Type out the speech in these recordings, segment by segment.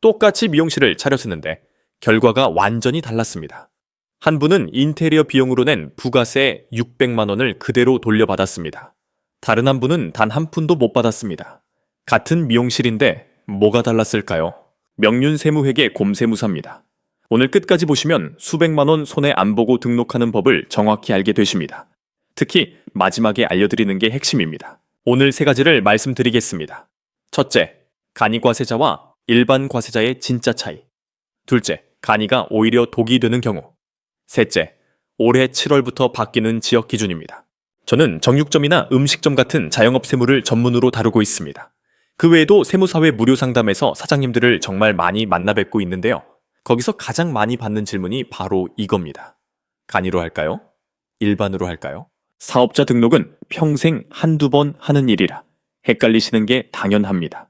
똑같이 미용실을 차렸었는데 결과가 완전히 달랐습니다. 한 분은 인테리어 비용으로 낸 부가세 600만 원을 그대로 돌려받았습니다. 다른 한 분은 단 한 푼도 못 받았습니다. 같은 미용실인데 뭐가 달랐을까요? 명륜세무회계 곰세무사입니다. 오늘 끝까지 보시면 수백만 원 손해 안 보고 등록하는 법을 정확히 알게 되십니다. 특히 마지막에 알려드리는 게 핵심입니다. 오늘 세 가지를 말씀드리겠습니다. 첫째, 간이과세자와 일반 과세자의 진짜 차이. 둘째, 간이가 오히려 독이 되는 경우. 셋째, 올해 7월부터 바뀌는 지역 기준입니다. 저는 정육점이나 음식점 같은 자영업 세무를 전문으로 다루고 있습니다. 그 외에도 세무사회 무료 상담에서 사장님들을 정말 많이 만나 뵙고 있는데요. 거기서 가장 많이 받는 질문이 바로 이겁니다. 간이로 할까요? 일반으로 할까요? 사업자 등록은 평생 한두 번 하는 일이라 헷갈리시는 게 당연합니다.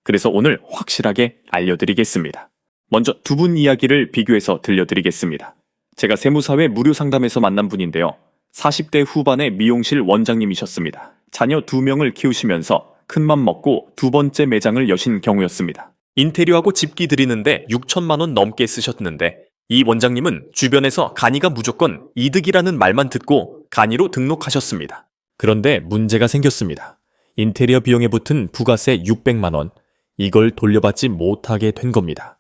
그래서 오늘 확실하게 알려드리겠습니다. 먼저 두 분 이야기를 비교해서 들려드리겠습니다. 제가 세무사회 무료 상담에서 만난 분인데요. 40대 후반의 미용실 원장님이셨습니다. 자녀 2명을 키우시면서 큰맘 먹고 두 번째 매장을 여신 경우였습니다. 인테리어하고 집기 드리는데 6천만 원 넘게 쓰셨는데 이 원장님은 주변에서 간이가 무조건 이득이라는 말만 듣고 간이로 등록하셨습니다. 그런데 문제가 생겼습니다. 인테리어 비용에 붙은 부가세 600만 원, 이걸 돌려받지 못하게 된 겁니다.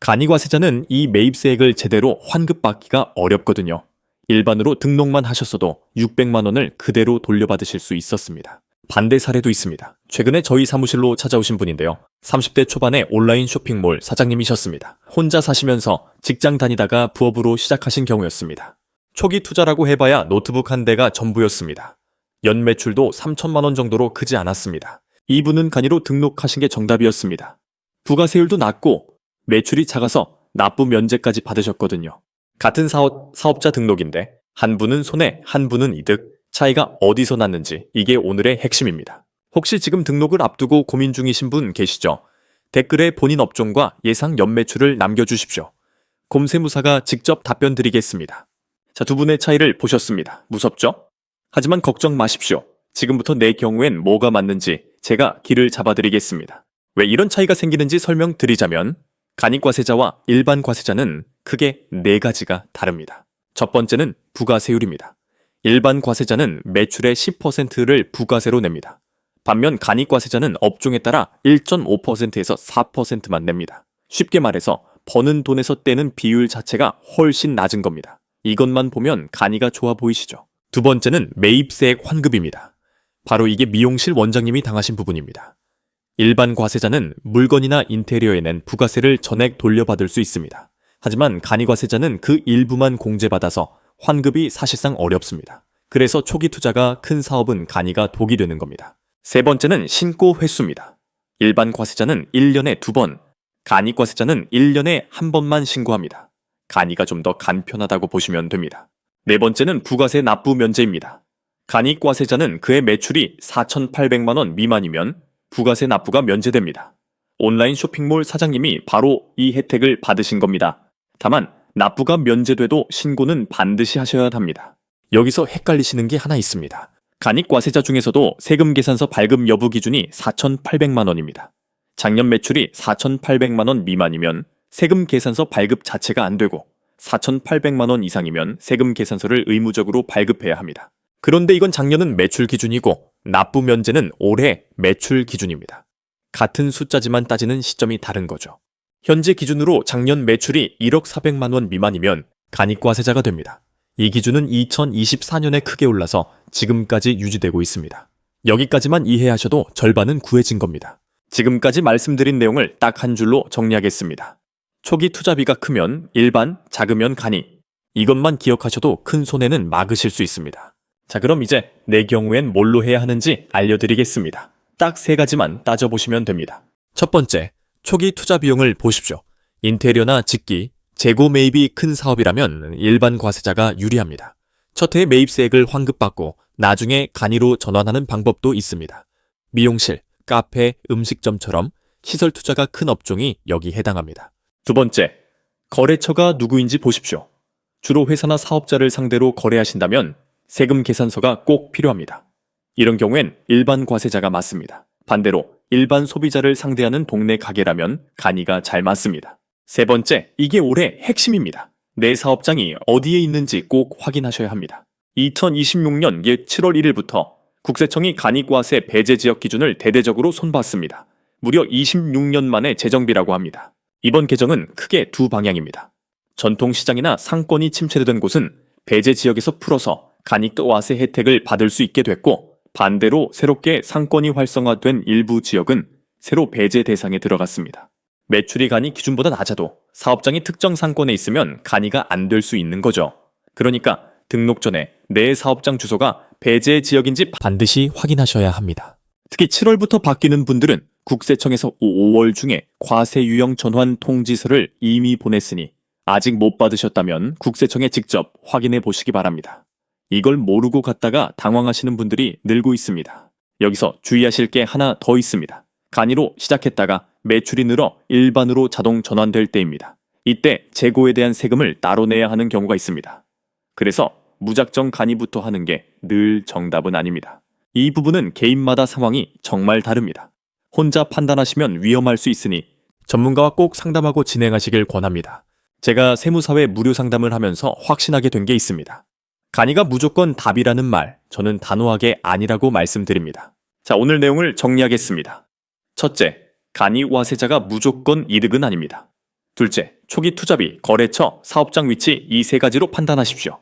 간이과세자는 이 매입세액을 제대로 환급받기가 어렵거든요. 일반으로 등록만 하셨어도 600만 원을 그대로 돌려받으실 수 있었습니다. 반대 사례도 있습니다. 최근에 저희 사무실로 찾아오신 분인데요. 30대 초반의 온라인 쇼핑몰 사장님이셨습니다. 혼자 사시면서 직장 다니다가 부업으로 시작하신 경우였습니다. 초기 투자라고 해봐야 노트북 한 대가 전부였습니다. 연 매출도 3천만 원 정도로 크지 않았습니다. 이분은 간이로 등록하신 게 정답이었습니다. 부가세율도 낮고 매출이 작아서 납부 면제까지 받으셨거든요. 같은 사업자 등록인데 한 분은 손해, 한 분은 이득, 차이가 어디서 났는지 이게 오늘의 핵심입니다. 혹시 지금 등록을 앞두고 고민 중이신 분 계시죠? 댓글에 본인 업종과 예상 연매출을 남겨주십시오. 곰세무사가 직접 답변 드리겠습니다. 자, 두 분의 차이를 보셨습니다. 무섭죠? 하지만 걱정 마십시오. 지금부터 내 경우엔 뭐가 맞는지 제가 길을 잡아드리겠습니다. 왜 이런 차이가 생기는지 설명드리자면 간이과세자와 일반 과세자는 크게 4가지가 다릅니다. 첫 번째는 부가세율입니다. 일반 과세자는 매출의 10%를 부가세로 냅니다. 반면 간이과세자는 업종에 따라 1.5%에서 4%만 냅니다. 쉽게 말해서 버는 돈에서 떼는 비율 자체가 훨씬 낮은 겁니다. 이것만 보면 간이가 좋아 보이시죠? 두 번째는 매입세액 환급입니다. 바로 이게 미용실 원장님이 당하신 부분입니다. 일반 과세자는 물건이나 인테리어에 낸 부가세를 전액 돌려받을 수 있습니다. 하지만 간이과세자는 그 일부만 공제받아서 환급이 사실상 어렵습니다. 그래서 초기 투자가 큰 사업은 간이가 독이 되는 겁니다. 세 번째는 신고 횟수입니다. 일반 과세자는 1년에 2번, 간이과세자는 1년에 1번만 신고합니다. 간이가 좀 더 간편하다고 보시면 됩니다. 네 번째는 부가세 납부 면제입니다. 간이과세자는 그의 매출이 4,800만 원 미만이면 부가세 납부가 면제됩니다. 온라인 쇼핑몰 사장님이 바로 이 혜택을 받으신 겁니다. 다만 납부가 면제돼도 신고는 반드시 하셔야 합니다. 여기서 헷갈리시는 게 하나 있습니다. 간이과세자 중에서도 세금 계산서 발급 여부 기준이 4,800만 원입니다. 작년 매출이 4,800만 원 미만이면 세금 계산서 발급 자체가 안 되고 4,800만 원 이상이면 세금 계산서를 의무적으로 발급해야 합니다. 그런데 이건 작년은 매출 기준이고 납부 면제는 올해 매출 기준입니다. 같은 숫자지만 따지는 시점이 다른 거죠. 현재 기준으로 작년 매출이 1억 400만 원 미만이면 간이과세자가 됩니다. 이 기준은 2024년에 크게 올라서 지금까지 유지되고 있습니다. 여기까지만 이해하셔도 절반은 구해진 겁니다. 지금까지 말씀드린 내용을 딱 한 줄로 정리하겠습니다. 초기 투자비가 크면 일반, 작으면 간이. 이것만 기억하셔도 큰 손해는 막으실 수 있습니다. 자, 그럼 이제 내 경우엔 뭘로 해야 하는지 알려드리겠습니다. 딱 3가지만 따져보시면 됩니다. 첫 번째, 초기 투자 비용을 보십시오. 인테리어나 집기, 재고 매입이 큰 사업이라면 일반 과세자가 유리합니다. 첫 해 매입세액을 환급받고 나중에 간이로 전환하는 방법도 있습니다. 미용실, 카페, 음식점처럼 시설 투자가 큰 업종이 여기 해당합니다. 두 번째, 거래처가 누구인지 보십시오. 주로 회사나 사업자를 상대로 거래하신다면 세금 계산서가 꼭 필요합니다. 이런 경우엔 일반 과세자가 맞습니다. 반대로 일반 소비자를 상대하는 동네 가게라면 간이가 잘 맞습니다. 세 번째, 이게 올해 핵심입니다. 내 사업장이 어디에 있는지 꼭 확인하셔야 합니다. 2026년 7월 1일부터 국세청이 간이과세 배제 지역 기준을 대대적으로 손봤습니다. 무려 26년 만에 재정비라고 합니다. 이번 개정은 크게 두 방향입니다. 전통시장이나 상권이 침체된 곳은 배제 지역에서 풀어서 간이과세 혜택을 받을 수 있게 됐고, 반대로 새롭게 상권이 활성화된 일부 지역은 새로 배제 대상에 들어갔습니다. 매출이 간이 기준보다 낮아도 사업장이 특정 상권에 있으면 간이가 안 될 수 있는 거죠. 그러니까 등록 전에 내 사업장 주소가 배제 지역인지 반드시 확인하셔야 합니다. 특히 7월부터 바뀌는 분들은 국세청에서 5월 중에 과세 유형 전환 통지서를 이미 보냈으니 아직 못 받으셨다면 국세청에 직접 확인해 보시기 바랍니다. 이걸 모르고 갔다가 당황하시는 분들이 늘고 있습니다. 여기서 주의하실 게 하나 더 있습니다. 간이로 시작했다가 매출이 늘어 일반으로 자동 전환될 때입니다. 이때 재고에 대한 세금을 따로 내야 하는 경우가 있습니다. 그래서 무작정 간이부터 하는 게 늘 정답은 아닙니다. 이 부분은 개인마다 상황이 정말 다릅니다. 혼자 판단하시면 위험할 수 있으니 전문가와 꼭 상담하고 진행하시길 권합니다. 제가 세무사회 무료 상담을 하면서 확신하게 된 게 있습니다. 간이가 무조건 답이라는 말, 저는 단호하게 아니라고 말씀드립니다. 자, 오늘 내용을 정리하겠습니다. 첫째, 간이와세자가 무조건 이득은 아닙니다. 둘째, 초기 투자비, 거래처, 사업장 위치 이 세 가지로 판단하십시오.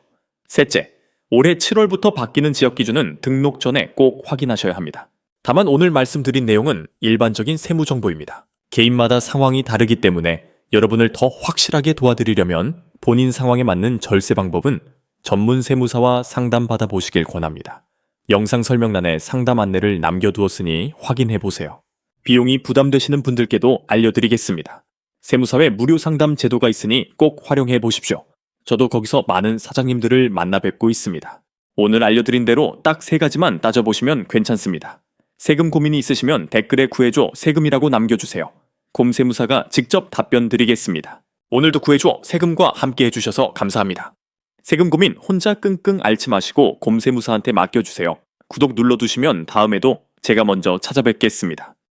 셋째, 올해 7월부터 바뀌는 지역 기준은 등록 전에 꼭 확인하셔야 합니다. 다만 오늘 말씀드린 내용은 일반적인 세무 정보입니다. 개인마다 상황이 다르기 때문에 여러분을 더 확실하게 도와드리려면 본인 상황에 맞는 절세 방법은 전문 세무사와 상담받아 보시길 권합니다. 영상 설명란에 상담 안내를 남겨두었으니 확인해 보세요. 비용이 부담되시는 분들께도 알려드리겠습니다. 세무사회 무료 상담 제도가 있으니 꼭 활용해 보십시오. 저도 거기서 많은 사장님들을 만나 뵙고 있습니다. 오늘 알려드린 대로 딱 3가지만 따져보시면 괜찮습니다. 세금 고민이 있으시면 댓글에 구해줘 세금이라고 남겨주세요. 곰세무사가 직접 답변 드리겠습니다. 오늘도 구해줘 세금과 함께 해주셔서 감사합니다. 세금 고민 혼자 끙끙 앓지 마시고 곰세무사한테 맡겨주세요. 구독 눌러두시면 다음에도 제가 먼저 찾아뵙겠습니다.